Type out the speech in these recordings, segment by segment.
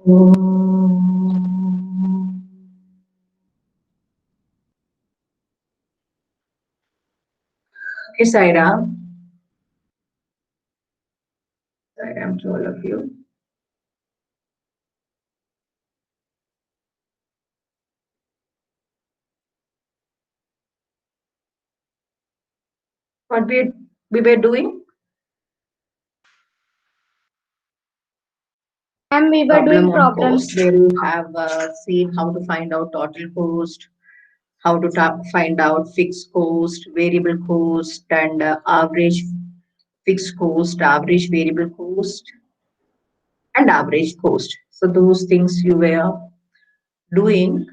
Okay, Sairam. Sairam to all of you. What we were doing? And we were Problem doing on problems. cost, where you have seen how to find out total cost, how to find out fixed cost, variable cost, and average fixed cost, average variable cost, and average cost. So those things you were doing,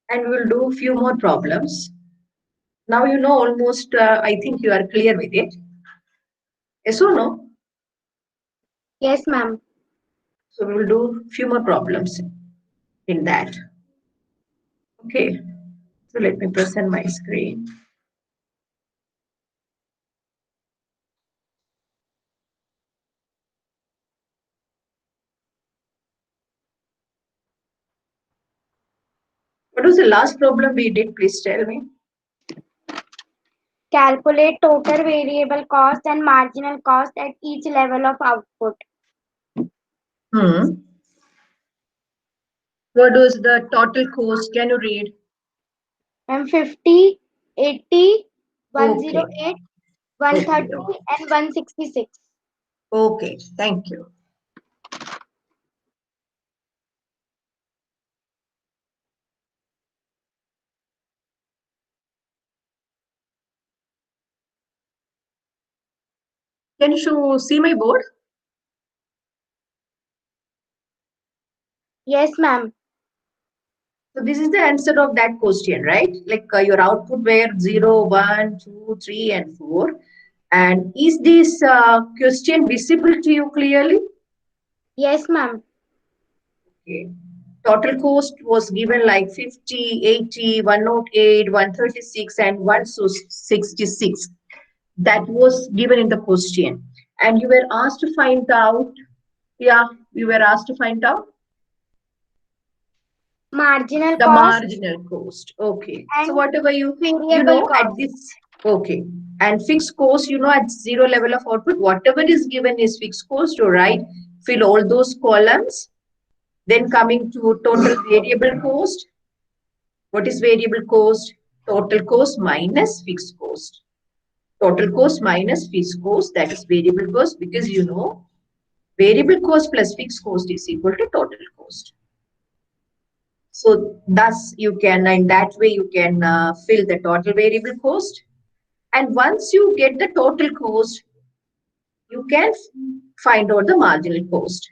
and we'll do a few more problems. Now you know almost, I think you are clear with it. Yes or no? Yes, ma'am. So we will do a few more problems in that. Okay. So let me present my screen. What was the last problem we did? Please tell me. Calculate total variable cost and marginal cost at each level of output. Hmm. What was the total cost? Can you read? And 50, 80, Okay. 108, Okay. 130, and 166. Okay. Thank you. Can you see my board? Yes, ma'am. So this is the answer of that question, right? Like your output were 0, 1, 2, 3, and 4. And is this question visible to you clearly? Yes, ma'am. Okay. Total cost was given like 50, 80, 108, 136, and 166. That was given in the question. And you were asked to find out, yeah, you were asked to find out Marginal the cost marginal cost. Okay. So and whatever you variable know at cost. this, okay. And fixed cost, you know, at zero level of output, whatever is given is fixed cost, all right? Fill all those columns. Then coming to total variable cost. What is variable cost? Total cost minus fixed cost. Total cost minus fixed cost, that is variable cost, because you know variable cost plus fixed cost is equal to total cost. So thus you can, in that way you can fill the total variable cost. And once you get the total cost, you can find out the marginal cost,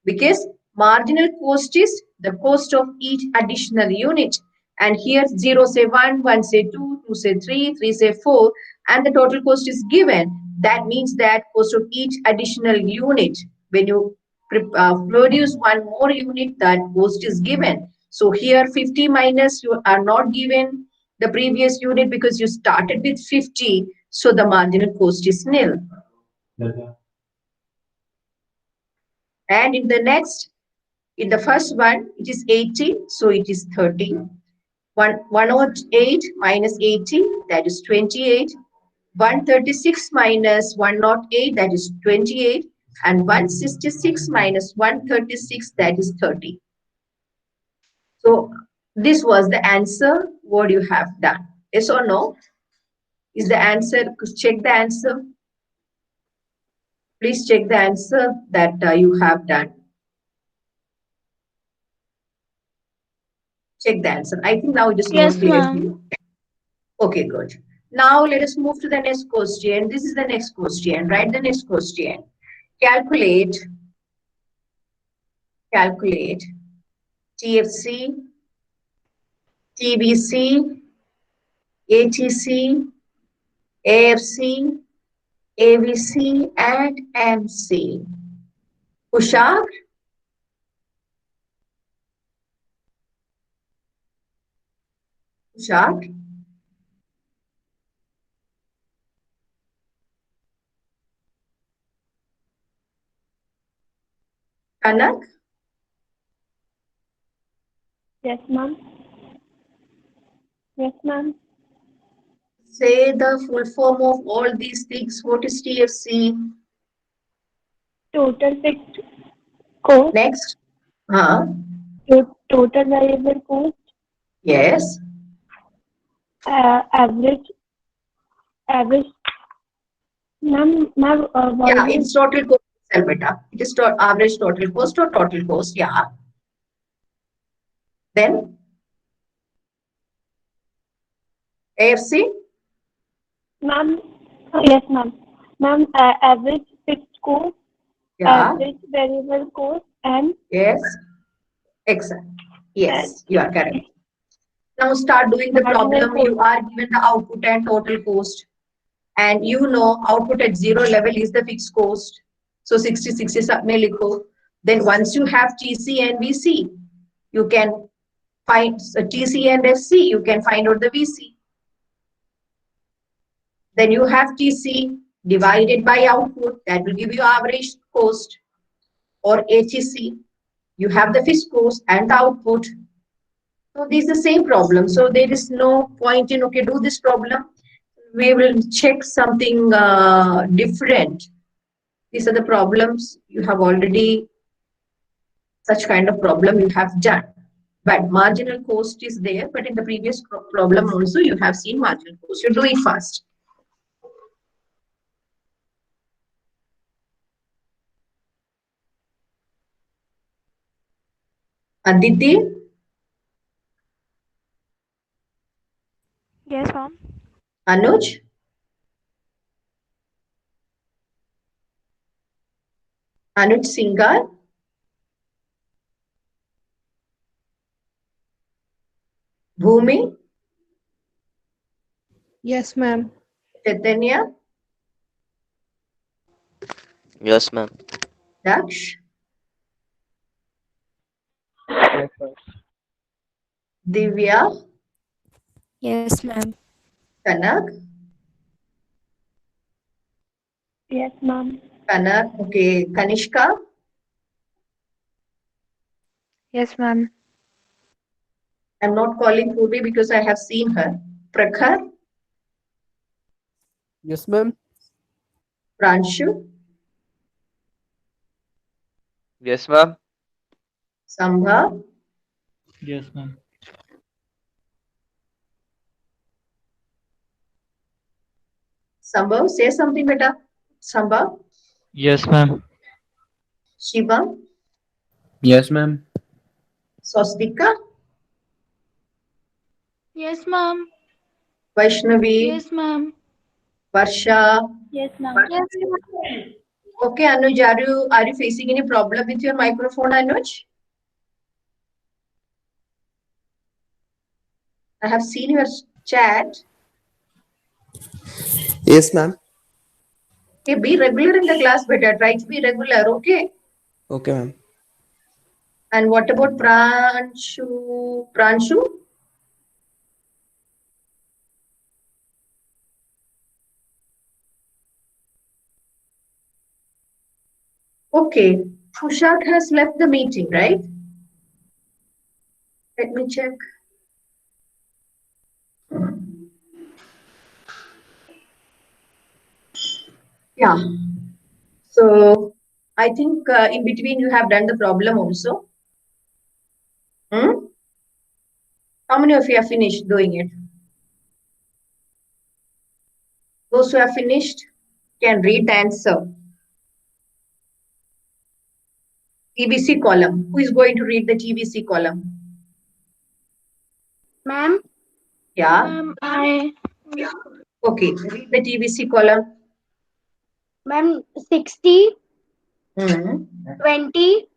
because marginal cost is the cost of each additional unit. And here 0 say 1, 1 say 2, 2 say 3, 3 say 4, and the total cost is given. That means that cost of each additional unit, when you produce one more unit, that cost is given. So here 50 minus, you are not given the previous unit because you started with 50, so the marginal cost is nil. And in the next, in the first one, it is 80, so it is 30. 108 minus 80, that is 28. 136 minus 108, that is 28. And 166 minus 136, that is 30. So this was the answer, what you have done. Yes or no? Is the answer, check the answer. Please check the answer that you have done. Check the answer. I think now it is more Yes, clear to ma'am. you. Okay, good. Now let us move to the next question. This is the next question. Write the next question. Calculate, calculate TFC, TBC, ATC, AFC, AVC, and MC. Kushal, Kushal, Kanak, Yes, ma'am. Yes, ma'am. say the full form of all these things. What is TFC? Total fixed cost, Next. Huh? total variable cost, Yes. average. Ma'am, Yeah, voice is it's total cost itself, beta. It is average total cost or total cost. Yeah. Then AFC. ma'am. Yes, ma'am. Ma'am, average fixed cost, Yeah. average variable cost, and Yes. Excellent. uh, Yes, you are correct. Now start doing the marginal problem. You cost. are given the output and total cost. And you know output at zero level is the fixed cost. So 60, 60 सब में लिखो. Then once you have TC and VC, you can find TC and FC, you can find out the VC. Then you have TC divided by output, that will give you average cost, or HEC. You have the fixed cost and the output. So this is the same problem. So there is no point in, okay, do this problem. We will check something different. These are the problems you have already, such kind of problem you have done. But marginal cost is there, but in the previous problem also you have seen marginal cost. You do it fast. Aditi, Yes, ma'am. Anuj, Anuj Singhal, Bhumi, Yes, ma'am. Chaitanya, Yes, ma'am. Daksh, Yes, sir. Divya, Yes, ma'am. Kanak, Yes, ma'am. Kanak, okay, Kanishka, Yes, ma'am. I'm not calling Purvi because I have seen her. Prakhar, Yes, ma'am. Pranshu, Yes, ma'am. Sambha, Yes, ma'am. Sambhav, say something better. Sambhav, Yes, ma'am. Shivam, Yes, ma'am. Swastika, Yes, ma'am. Vaishnavi, Yes, ma'am. Varsha. Yes, ma'am. Yes, ma'am. Okay, Anuj, are you facing any problem with your microphone, Anuj? I have seen your chat. Yes, ma'am. Okay, be regular in the class, better. Try to be regular, okay? Okay, ma'am. And what about Pranshu? Pranshu? Okay, Pushak has left the meeting, right? Let me check. Yeah. So I think in between you have done the problem also. Hmm? How many of you have finished doing it? Those who have finished can read the answer. TBC column. Who is going to read the TBC column? Ma'am. Yeah. Ma'am, I. Okay. Read the TBC column. Ma'am, 60, Hmm. 20.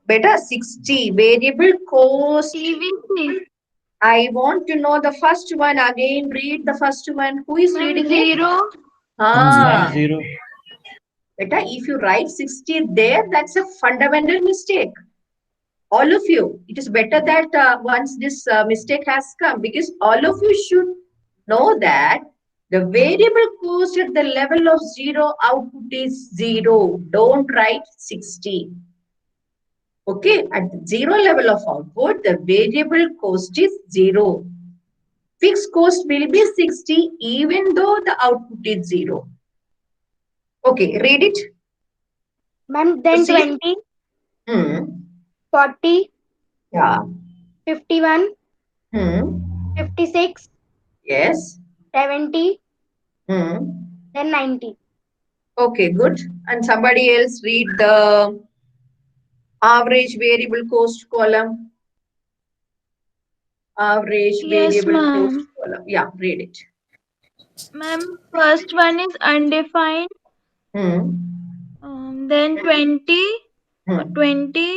Beta 60. Variable cost. TVC. I want to know the first one. Again, read the first one. Who is Ma'am, reading it? 0. Ah. Ma'am, 0. Beta, if you write 60 there, that's a fundamental mistake. All of you, it is better that once this mistake has come, because all of you should know that The variable cost at the level of 0 output is 0. Don't write 60. Okay, at the 0 level of output, the variable cost is 0. Fixed cost will be 60 even though the output is 0. Okay, read it. Ma'am, then See? 20, Hmm. 40, Yeah. 51, Hmm. 56, Yes. 70, Hmm. then 90. Okay, good. And somebody else read the average variable cost column. Average Yes, variable cost ma'am. column. Yeah, read it. Ma'am, first one is undefined, Hmm. then 20, Hmm. 20,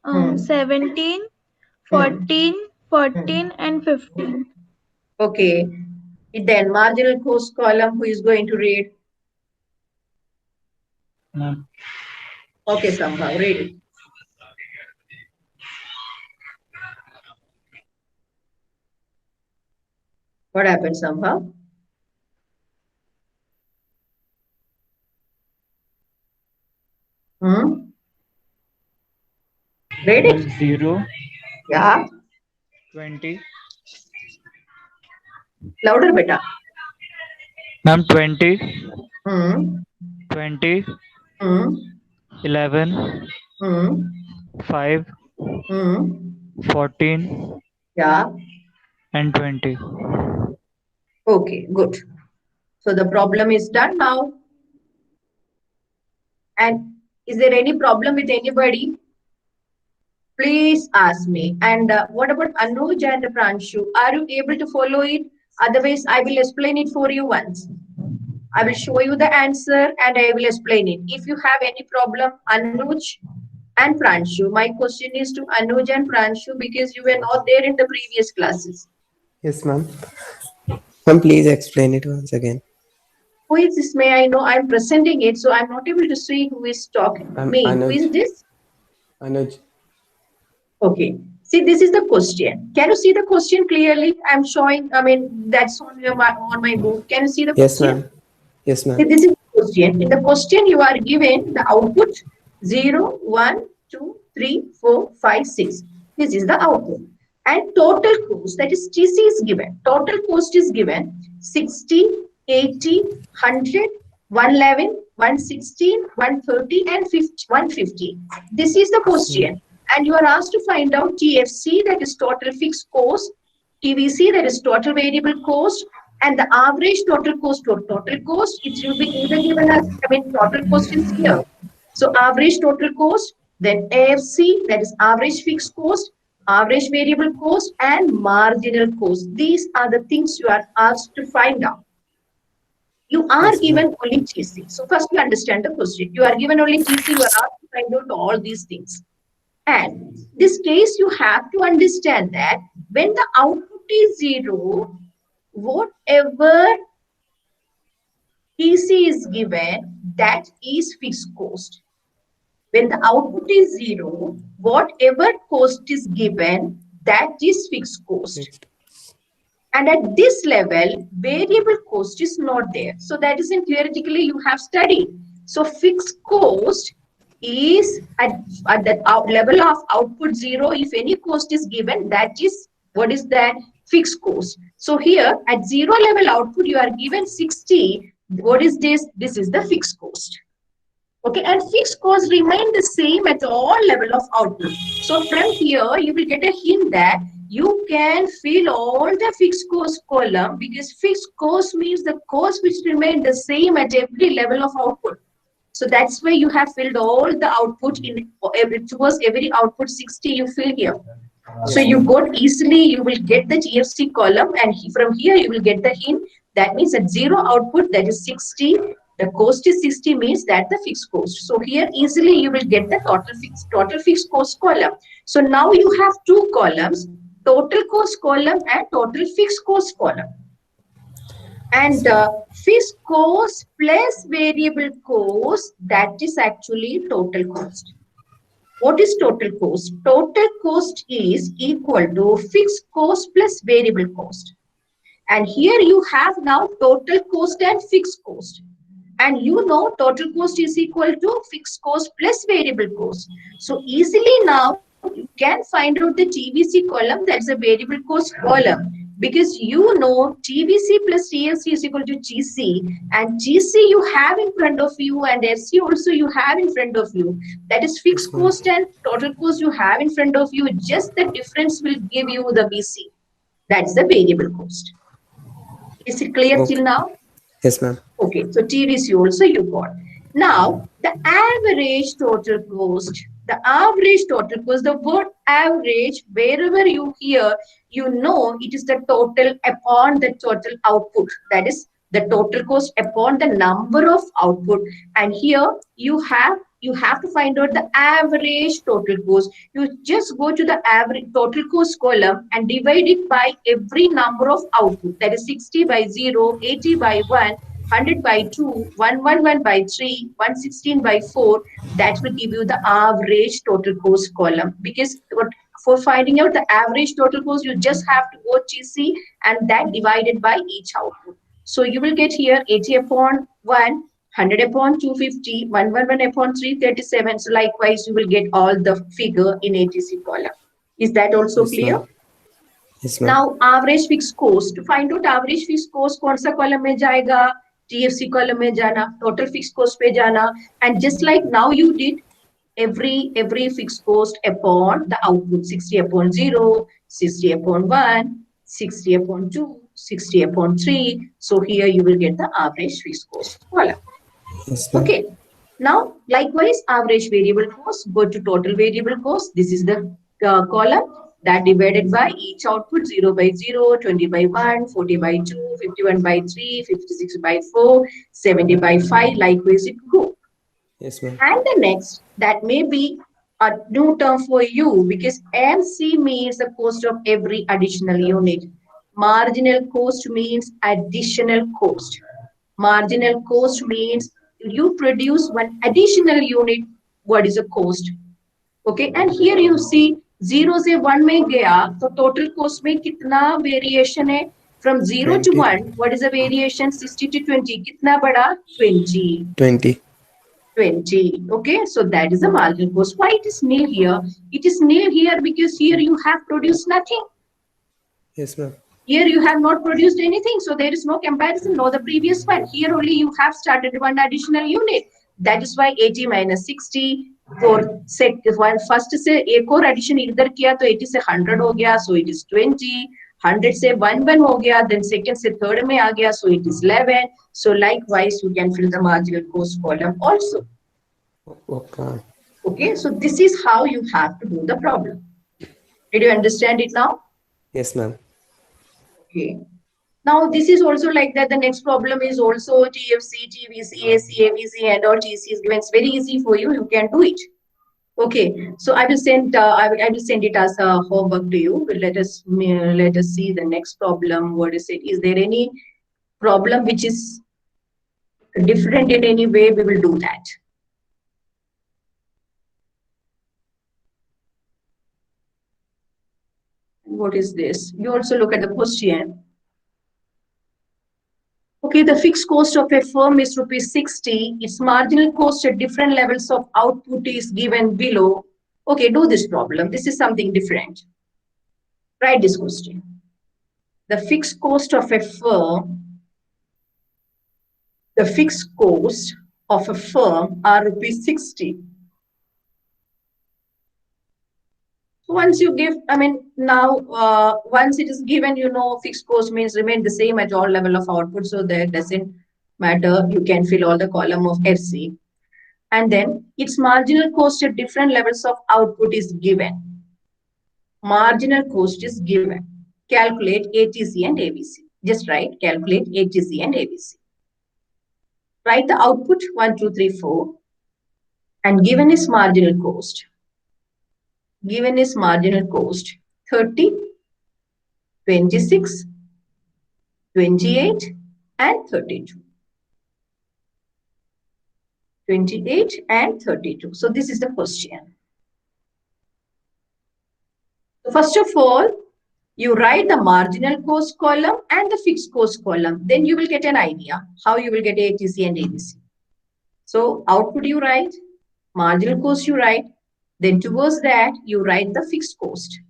Hmm. 17, Hmm. 14, 14, and 15. Okay. Then marginal cost column, who is going to read? Ma'am. Okay, somehow read it. What happened somehow? Hmm? Read Ma'am, it. 0, Yeah. 20. Louder, beta. Ma'am, 20, Hmm. 20, Hmm. 11, Hmm. 5, Hmm. 14, Yeah. and 20. Okay, good. So the problem is done now. And is there any problem with anybody? Please ask me. And what about Anuj and Pranshu? Are you able to follow it? Otherwise, I will explain it for you once. I will show you the answer and I will explain it. If you have any problem, Anuj and Pranshu, my question is to Anuj and Pranshu because you were not there in the previous classes. Yes, ma'am. Ma'am, please explain it once again. Who is this? May I know? I'm presenting it, so I'm not able to see who is talking. I'm Me. Who is Anuj. this? Anuj. Okay. See, this is the question. Can you see the question clearly? I'm showing, I mean, that's on my board. Can you see the Yes, question? ma'am. Yes, See, ma'am. this is the question. In the question, you are given the output 0, 1, 2, 3, 4, 5, 6. This is the output. And total cost, that is TC is given. Total cost is given 60, 80, 100, 111, 116, 130, and 150. This is the question. And you are asked to find out TFC, that is total fixed cost, TVC, that is total variable cost, and the average total cost or total cost, it will be either given as, I mean, total cost is here. So average total cost, then AFC, that is average fixed cost, average variable cost, and marginal cost. These are the things you are asked to find out. You are Yes, given ma'am. only TC. So first you understand the question. You are given only TC, you are asked to find out all these things. And this case, you have to understand that when the output is 0, whatever TC is given, that is fixed cost. When the output is 0, whatever cost is given, that is fixed cost. Fixed. And at this level, variable cost is not there. So that is in theoretically you have studied. So fixed cost is at the level of output 0. If any cost is given, that is, what is that? Fixed cost. So here at 0 level output, you are given 60. What is this? This is the fixed cost. Okay, and fixed costs remain the same at all level of output. So from here, you will get a hint that you can fill all the fixed cost column, because fixed cost means the cost which remain the same at every level of output. So that's why you have filled all the output in towards every output 60 you fill here. So Yes, you ma'am. got easily, you will get the TFC column, and from here you will get the hint. That means at 0 output, that is 60. The cost is 60 means that the fixed cost. So here easily you will get the total fixed cost column. So now you have two columns, total cost column and total fixed cost column. And fixed cost plus variable cost, that is actually total cost. What is total cost? Total cost is equal to fixed cost plus variable cost. And here you have now total cost and fixed cost. And you know total cost is equal to fixed cost plus variable cost. So easily now you can find out the TVC column, that's a variable cost column, because you know TVC plus TLC is equal to GC, and GC you have in front of you and FC also you have in front of you. That is fixed Yes, ma'am. cost and total cost you have in front of you. Just the difference will give you the BC. That's the variable cost. Is it clear Okay. till now? Yes, ma'am. Okay, so TVC also you got. Now, the average total cost, the word average, wherever you hear, you know it is the total upon the total output. That is the total cost upon the number of output. And here you have to find out the average total cost. You just go to the average total cost column and divide it by every number of output. That is 60 by 0, 80 by 1, 100 by 2, 111 by 3, 116 by 4. That will give you the average total cost column. Because for finding out the average total cost, you just have to go GC and that divided by each output. So you will get here 80 upon 1, 100 upon 250, 111 upon 337. So likewise, you will get all the figure in ATC column. Is that also Yes, clear? ma'am. Yes, ma'am. Now average fixed cost. To find out average fixed cost, कौन सा column में जाएगा? TFC column में जाना, total fixed cost पे जाना, and just like now you did, every fixed cost upon the output, 60 upon 0, 60 upon 1, 60 upon 2, 60 upon 3. So here you will get the average fixed cost column. Yes, ma'am. Okay. Now, likewise, average variable cost, go to total variable cost. This is the column that divided by each output, 0 by 0, 20 by 1, 40 by 2, 51 by 3, 56 by 4, 70 by 5. Likewise, it go. Yes, ma'am. And the next, that may be a new term for you, because MC means the cost of every additional unit. Marginal cost means additional cost. Marginal cost means you produce one additional unit, what is the cost? Okay, and here you see 0 से 1 में गया, तो total cost में कितना variation है? From 0 to 20. 1, what is the variation? 60 to 20, कितना बढ़ा? 20. 20. 20. Okay, so that is the marginal cost. Why it is nil here? It is nil here because here you have produced nothing. Yes, ma'am. Here you have not produced anything, so there is no comparison, no the previous one. Here only you have started one additional unit. That is why 80 minus 60 for first से एक और addition इधर किया तो 80 से 100 हो गया, so it is 20. 100 से 1 हो गया, then second से third में आ गया, so it is 11. So likewise you can fill the marginal cost column also. Okay. Okay, so this is how you have to do the problem. Did you understand it now? Yes, ma'am. Okay. Now this is also like that. The next problem is also TFC, TVC, AC, ABC, and all TC is given. It's very easy for you. You can do it. Okay. So I will send. I will send it as a homework to you. Let us see the next problem. What is it? Is there any problem which is different in any way? We will do that. What is this? You also look at the question. Okay, the fixed cost of a firm is rupees 60. Its marginal cost at different levels of output is given below. Okay, do this problem. This is something different. Write this question. The fixed cost of a firm, are rupees 60. Once you give, now once it is given, you know, fixed cost means remain the same at all level of output. So that doesn't matter. You can fill all the column of FC. And then its marginal cost at different levels of output is given. Marginal cost is given. Calculate ATC and ABC. Just write, calculate ATC and ABC. Write the output 1, 2, 3, 4. And given is marginal cost. Given is marginal cost 30, 26, 28, and 32. 28 and 32. So this is the question. So first of all, You write the marginal cost column and the fixed cost column. Then you will get an idea how you will get ATC and ABC. So output you write, marginal cost you write, then towards that you write the fixed cost.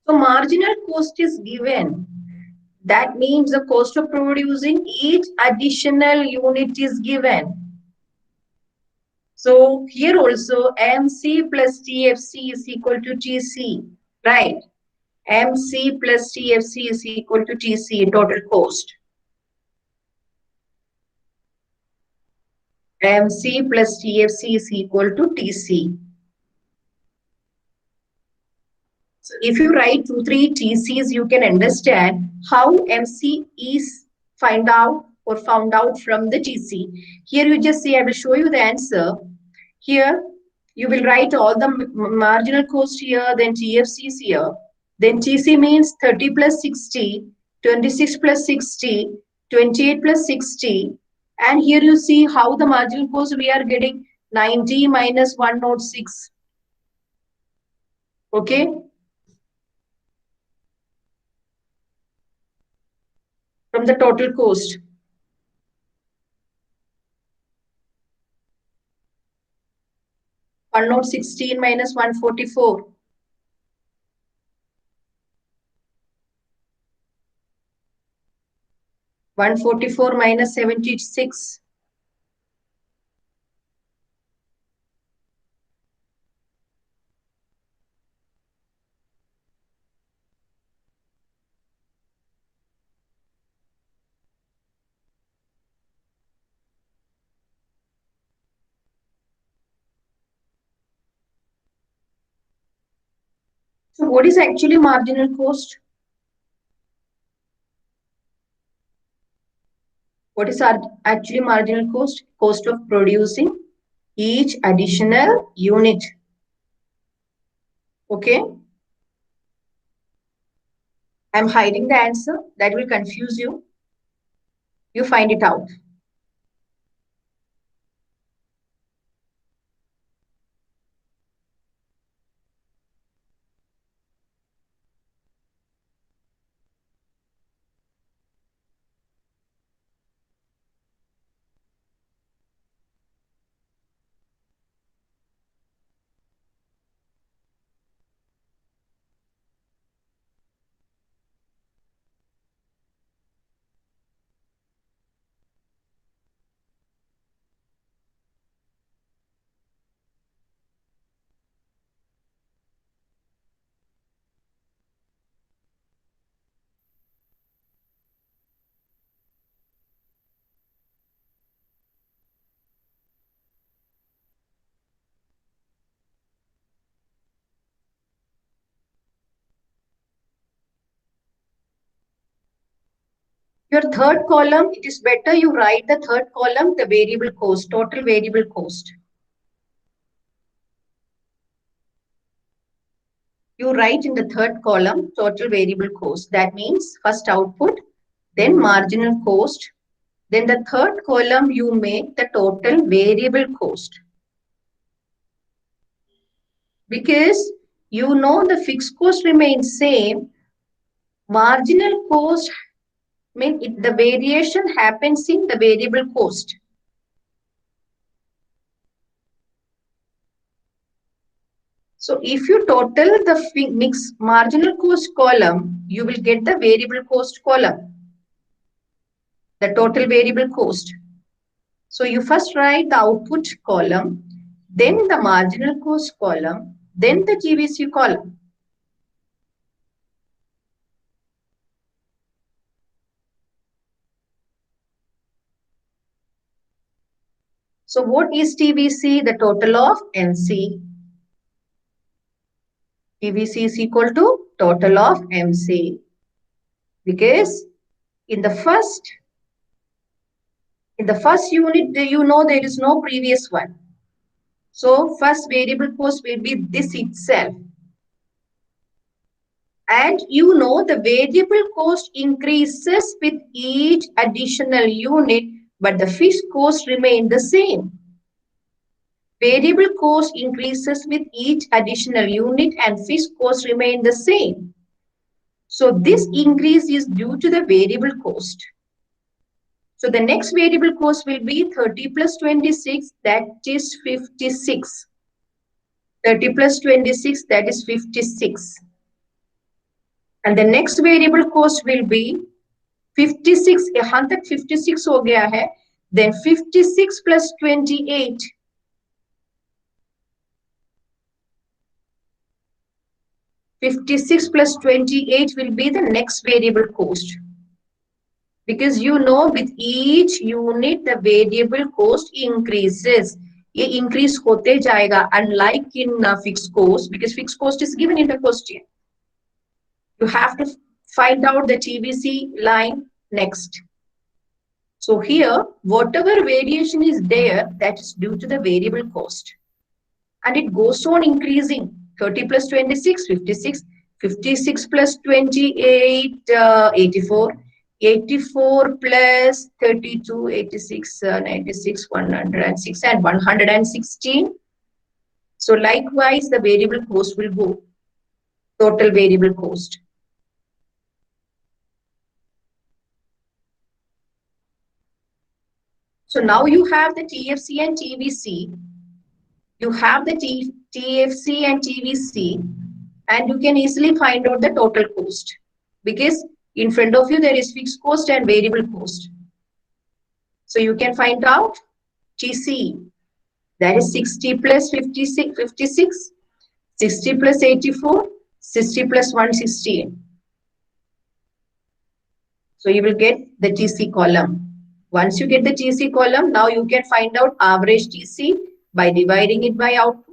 So marginal cost is given. That means the cost of producing each additional unit is given. So here also MC plus TFC is equal to TC, right? MC plus TFC is equal to TC, total cost. MC plus TFC is equal to TC. So if you write 2, 3 TCs, you can understand how MC is found out from the TC. Here you just see, I will show you the answer. Here you will write all the marginal cost here, then TFCs here. Then TC means 30 plus 60, 26 plus 60, 28 plus 60. And here you see how the marginal cost we are getting 90 minus 106. Okay. From the total cost. One note 16 minus 144. One 44 minus 76. So what is actually marginal cost? What is actually marginal cost? Cost of producing each additional unit. Okay. I'm hiding the answer. That will confuse you. You find it out. Your third column, it is better you write the third column, the variable cost, total variable cost. You write in the third column, total variable cost. That means first output, then marginal cost. Then the third column, you make the total variable cost. Because you know the fixed cost remains same, marginal cost means the variation happens in the variable cost. So if you total the mix marginal cost column, you will get the variable cost column, the total variable cost. So you first write the output column, then the marginal cost column, then the GVC column. So what is TVC? The total of MC. TVC is equal to total of MC. Because in the first unit, you know there is no previous one. So first variable cost will be this itself. And you know the variable cost increases with each additional unit, but the fixed cost remain the same. Variable cost increases with each additional unit and fixed cost remain the same. So this increase is due to the variable cost. So the next variable cost will be 30 plus 26, that is 56. 30 plus 26, that is 56. And the next variable cost will be 56. यहाँ तक 56 हो गया है. Then 56 plus 28. 56 plus 28 will be the next variable cost. Because you know with each unit the variable cost increases. ये increase होते जाएगा, unlike in fixed cost, because fixed cost is given in the question. You have to find out the TVC line next. So here, whatever variation is there, that is due to the variable cost. And it goes on increasing. 30 plus 26, 56. 56 plus 28, 84. 84 plus 32, 86, 96, 106, and 116. So likewise, the variable cost will go. Total variable cost. So now you have the TFC and TVC. You have the TFC and TVC, and you can easily find out the total cost, because in front of you there is fixed cost and variable cost. So you can find out TC, that is 60 plus 56, 60 plus 84, 60 plus 116. So you will get the TC column. Once you get the TC column, now you can find out average TC by dividing it by output.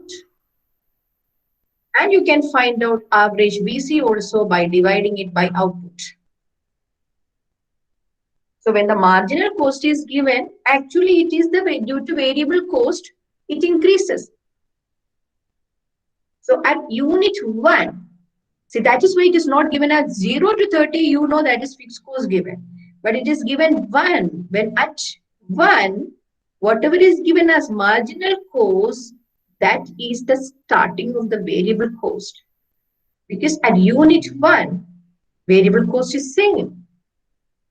And you can find out average VC also by dividing it by output. So when the marginal cost is given, actually it is due to variable cost, it increases. So at unit 1, see, that is why it is not given as 0 to 30, you know that is fixed cost given. But it is given 1. When at 1, whatever is given as marginal cost, that is the starting of the variable cost. Because at unit 1, variable cost is same.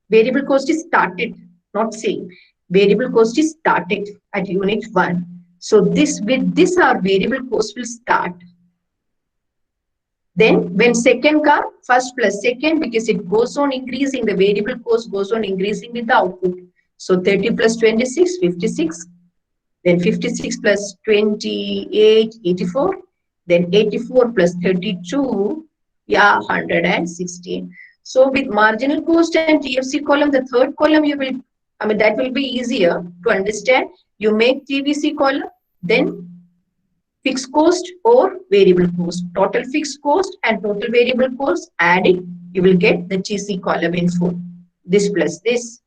Variable cost is started, not same. Variable cost is started at unit 1. So this with this our variable cost will start. Then when second comes, first plus second, because it goes on increasing, the variable cost goes on increasing with the output. So 30 plus 26, 56. Then 56 plus 28, 84. Then 84 plus 32, yeah, 116. So with marginal cost and TFC column, the third column you will, that will be easier to understand. You make TVC column, then fixed cost or variable cost. Total fixed cost and total variable cost, add it, you will get the TC column in full. This plus this,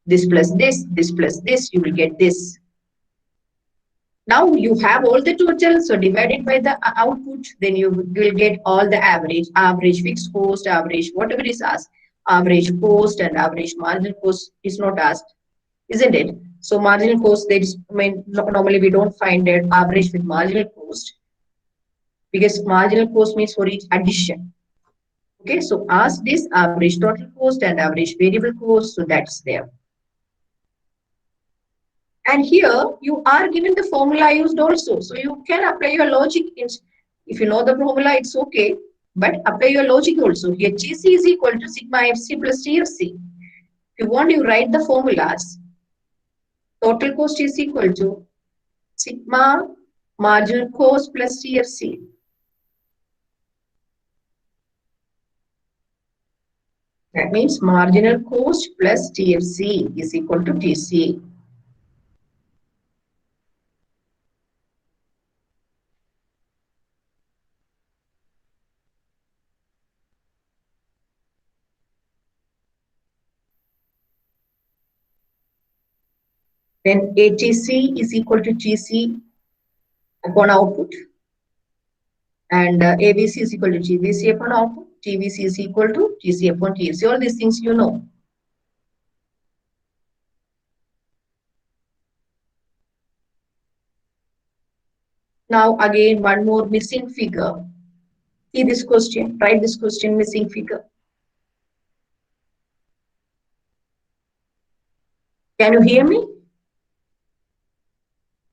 this plus this, this plus this, you will get this. Now you have all the total, so divided by the output, then you will get all the average fixed cost, average whatever is asked, average cost and average marginal cost is not asked, isn't it? So marginal cost, there is, normally we don't find it average with marginal cost, because marginal cost means for each addition. Okay, so ask this average total cost and average variable cost, so that's there. And here you are given the formula used also. So you can apply your logic. If you know the formula, it's okay. But apply your logic also. Here GC is equal to sigma FC plus TFC. If you want, you write the formulas. Total cost is equal to sigma marginal cost plus TFC. That means marginal cost plus TFC is equal to TC. Then ATC is equal to GC upon output. And ABC is equal to GVC upon output. TVC is equal to GC upon TFC. All these things you know. Now again, one more missing figure. See this question, write this question, missing figure. Can you hear me?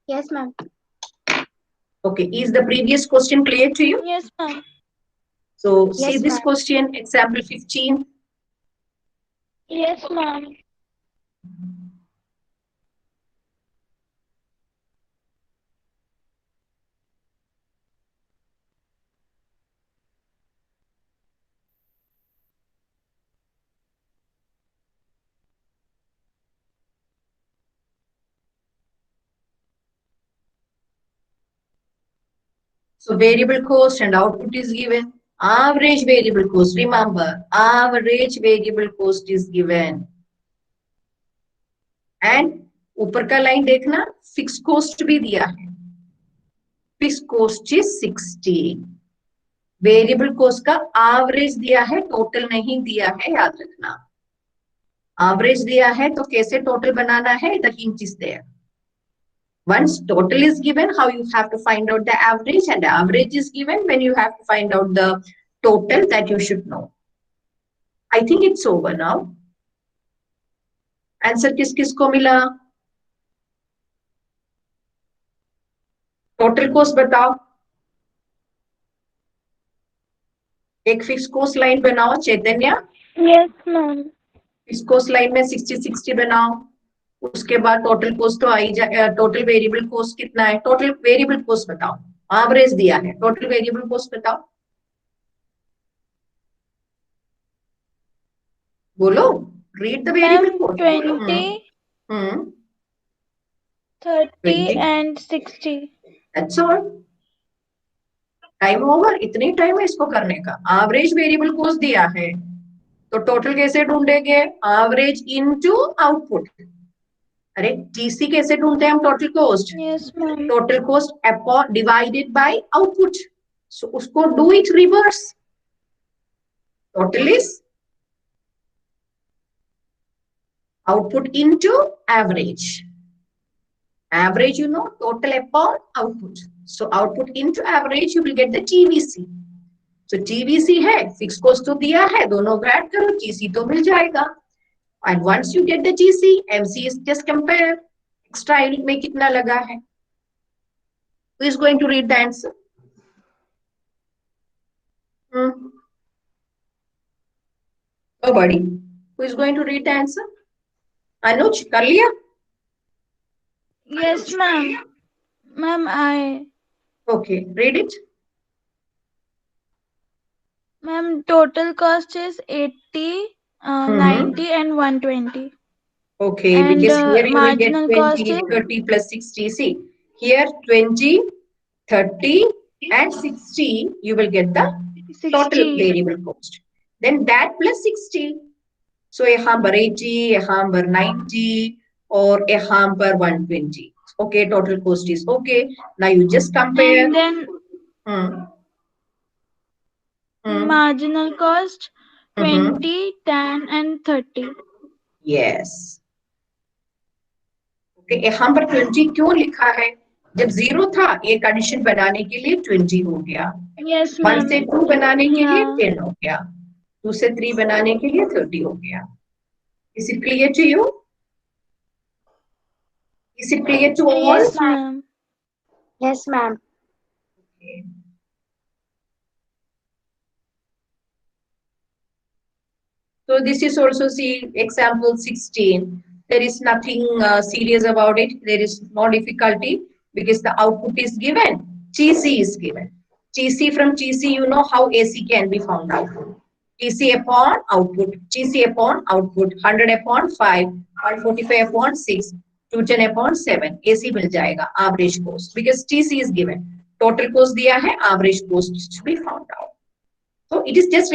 Yes, ma'am. Okay, is the previous question clear to you? Yes, ma'am. So see Yes, this ma'am. question, example 15. Yes, ma'am. So variable cost and output is given. Average variable cost, remember, average variable cost is given. And ऊपर का line देखना, fixed cost भी दिया है. Fixed cost is 60. Variable cost का average दिया है, total नहीं दिया है, याद रखना. Average दिया है, तो कैसे total बनाना है? The hint is there. Once total is given, how you have to find out the average, and the average is given when you have to find out the total that you should know. I think it's over now. Answer किसको मिला? Total cost बताओ. एक fix cost line बनाओ Chaitanya. Yes, ma'am. Fix cost line में 60-60 बनाओ. उसके बाद total cost तो आई जाए. टोटल वेरिएबल कोस्ट कितना है? टोटल वेरिएबल कोस्ट बताओ. एवरेज दिया है, टोटल वेरिएबल कोस्ट बताओ. बोलो. Read the variable cost. 20, 30 20. and 60. That's all. Time over. इतनी टाइम है इसको करने का. एवरेज वेरिएबल कोस्ट दिया है, तो टोटल कैसे ढूंढेंगे? Average into output. अरे टीसी कैसे ढूंढते हैं हम? Total cost. Yes, ma'am. Total cost upon divided by output. So उसको do it reverse. Total is output into average. Average, you know, total upon output. So output into average, you will get the TVC. So TVC है, fixed cost तो दिया है, दोनों को add करो, GC तो मिल जाएगा. And once you get the GC, MC is just compare. Extra unit में कितना लगा है? Who is going to read the answer? Nobody. Who is going to read the answer? Anuj, कर लिया? Yes, ma'am. Ma'am, Okay, read it. ma'am, total cost is 80, 90 and 120. Okay, And, because here you will get marginal 20, cost is- 30 plus 60. See, here 20, 30 and 60, you will get the 60. total variable cost. Then that plus 60. So यहाँ पर 80, यहाँ पर 90 और यहाँ पर 120. Okay, total cost is okay. Now you just compare. And then marginal cost 20, 10 and 30. Yes. Okay, यहाँ पर 20 क्यों लिखा है? जब 0 था, एक एडिशन बनाने के लिए 20 हो गया. Yes, 1 ma'am. से 2 बनाने के लिए Yeah. 10 हो गया. 2 से 3 बनाने के लिए 30 हो गया. Is it clear to you? Is it clear to all? Yes, ma'am. Yes, ma'am. Okay. So this is also, see, example 16. There is nothing serious about it. There is no difficulty because the output is given. GC is given. GC from GC, you know how AC can be found out. GC upon output. GC upon output. 100 upon 5. 145 upon 6. 210 upon 7. AC मिल जाएगा. Average cost. Because TC is given. Total cost दिया है. Average cost to be found out. So it is just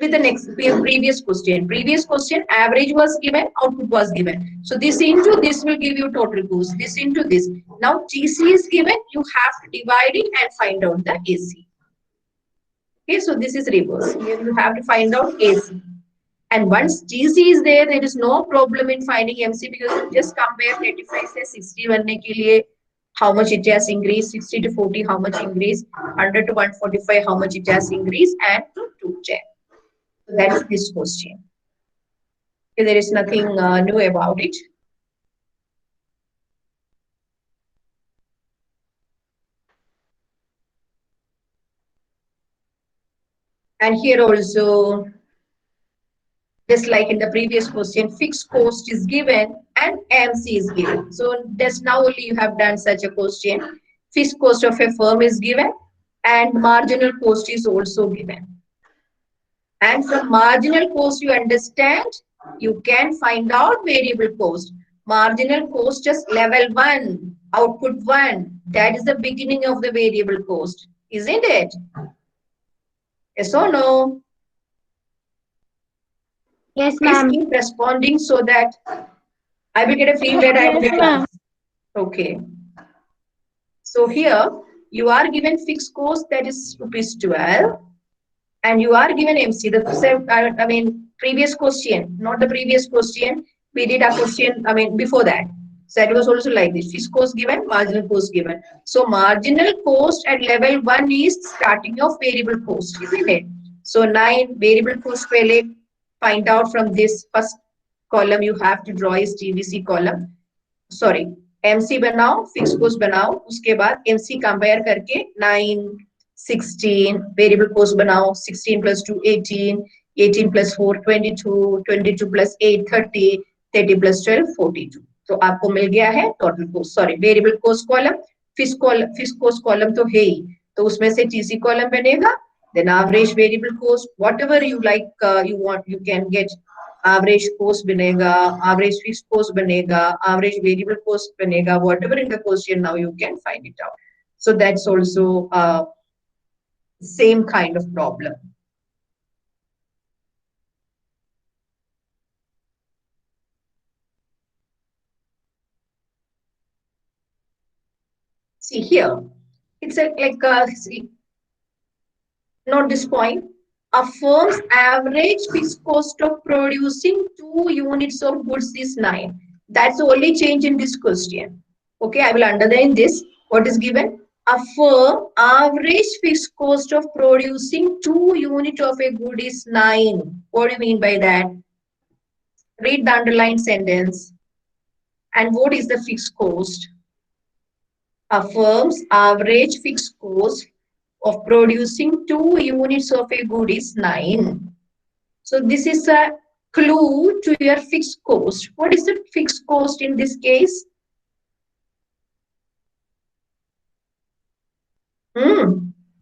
with the next previous question. Previous question, average was given, output was given. So this into this will give you total cost. This into this. Now TC is given, you have to divide it and find out the AC. Okay, so this is reverse. Here you have to find out AC. And once TC is there, there is no problem in finding MC because you just compare 35 से 60 बनने के लिए how much it has increased, 60 to 40 how much increase, 100 to 145 how much it has increased, and to 210. So that is this question. Okay, there is nothing new about it. And here also, just like in the previous question, fixed cost is given and MC is given. So just now only you have done such a question. Fixed cost of a firm is given and marginal cost is also given. And from marginal cost you understand, you can find out variable cost. Marginal cost is level 1, output 1. That is the beginning of the variable cost, isn't it? Yes or no? Yes, Please ma'am. keep responding so that I will get a feedback. I will Yes, get ma'am. Okay. So here you are given fixed cost that is rupees 12 and you are given MC. The same, I mean previous question, not the previous question. We did a question, I mean before that. So that was also like this. Fixed cost given, marginal cost given. So marginal cost at level 1 is starting of variable cost, isn't it? So 9 variable cost पहले find out from this first column you have to draw is TVC column. Sorry, MC बनाओ, fixed cost बनाओ, उसके बाद MC compare करके 9, 16 variable cost बनाओ, 16 plus 2 18, 18 plus 4 22, 22 plus 8 30, 30 plus 12 42. तो आपको मिल गया है total cost, sorry variable cost column, fixed cost column तो है ही, तो उसमें से TC column बनेगा, then average variable cost, whatever you like, you want, you can get average cost बनेगा, average fixed cost बनेगा, average variable cost बनेगा, whatever in the question now you can find it out. So that's also same kind of problem. See here, it's see, note this point. A firm's average fixed cost of producing 2 units of goods is 9. That's the only change in this question. Okay, I will underline this. What is given? A firm average fixed cost of producing 2 units of a good is 9. What do you mean by that? Read the underlined sentence. And what is the fixed cost? A firm's average fixed cost of producing 2 units of a good is 9. So this is a clue to your fixed cost. What is the fixed cost in this case?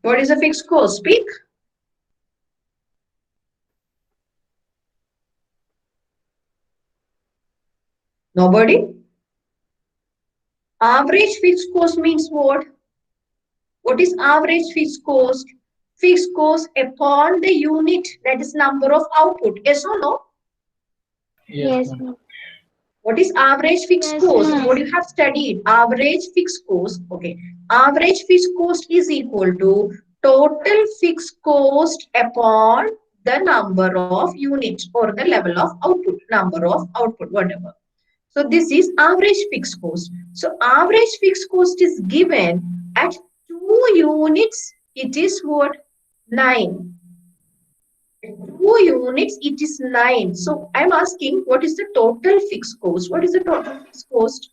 What is the fixed cost? Speak. Nobody? Average fixed cost means what? What is average fixed cost? Fixed cost upon the unit, that is number of output. Yes or no? Yes, ma'am. What is average fixed Yes, cost? ma'am. What you have studied? Average fixed cost. Okay. Average fixed cost is equal to total fixed cost upon the number of units or the level of output, number of output, whatever. So this is average fixed cost. So average fixed cost is given at 2 units. It is what? 9. 2 units, it is 9. So I'm asking, what is the total fixed cost? What is the total fixed cost?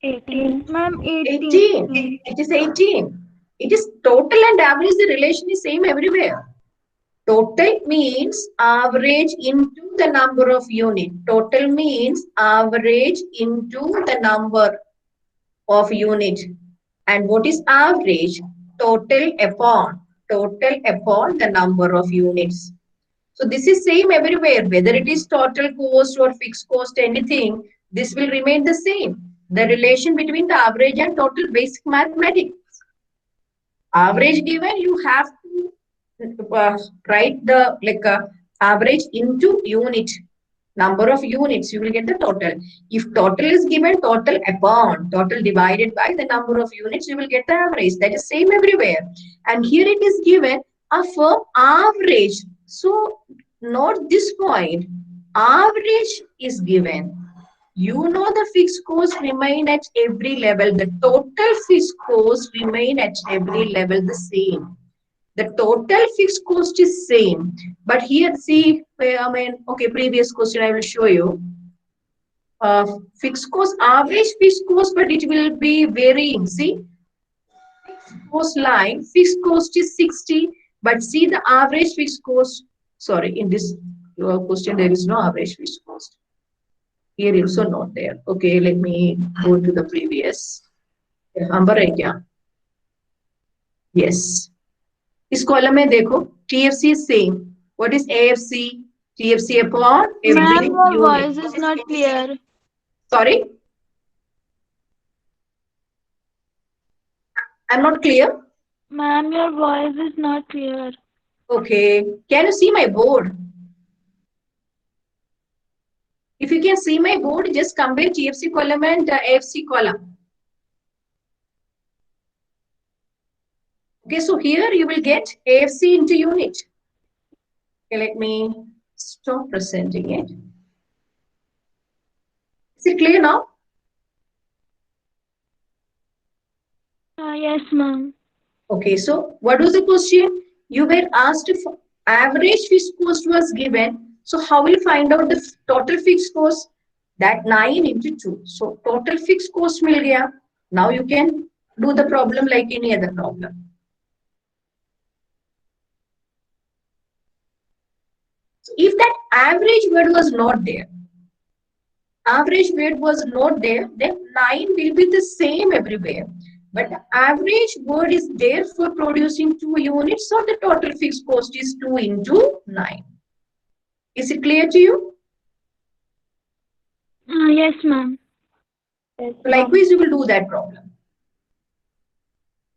18. Ma'am, 18. It is 18. It is total and average. The relation is same everywhere. Total means average into the number of unit. Total means average into the number of unit. And what is average? Total upon the number of units. So this is same everywhere, whether it is total cost or fixed cost, anything, this will remain the same. The relation between the average and total, basic mathematics. Average given, you have to write the average into unit. Number of units, you will get the total. If total is given, total upon total divided by the number of units, you will get the average. That is same everywhere. And here it is given a firm average. So note this point. Average is given. You know the fixed cost remain at every level. The total fixed cost remain at every level the same. The total fixed cost is same, but here see, okay, previous question I will show you. Fixed cost, average fixed cost, but it will be varying. See, fixed cost line, fixed cost is 60, but see the average fixed cost. Sorry, in this question there is no average fixed cost. Here also not there. Okay, let me go to the previous. Yes. इस column में देखो TFC is same. What is AFC? TFC upon every Ma'am, your unit. voice is not clear. Sorry? I'm not clear? Ma'am, your voice is not clear. Okay. Can you see my board? If you can see my board, just compare TFC column and AFC column. Okay, so here you will get AFC into unit. Okay, let me stop presenting it. Is it clear now? Yes, ma'am. Okay, so what was the question? You were asked if average fixed cost was given. So how will you find out the total fixed cost? That 9 into 2. So total fixed cost mil gaya. Now you can do the problem like any other problem. So if that average word was not there, then 9 will be the same everywhere. But the average word is there for producing 2 units, so the total fixed cost is 2 into 9. Is it clear to you? Yes, ma'am. Likewise, you will do that problem.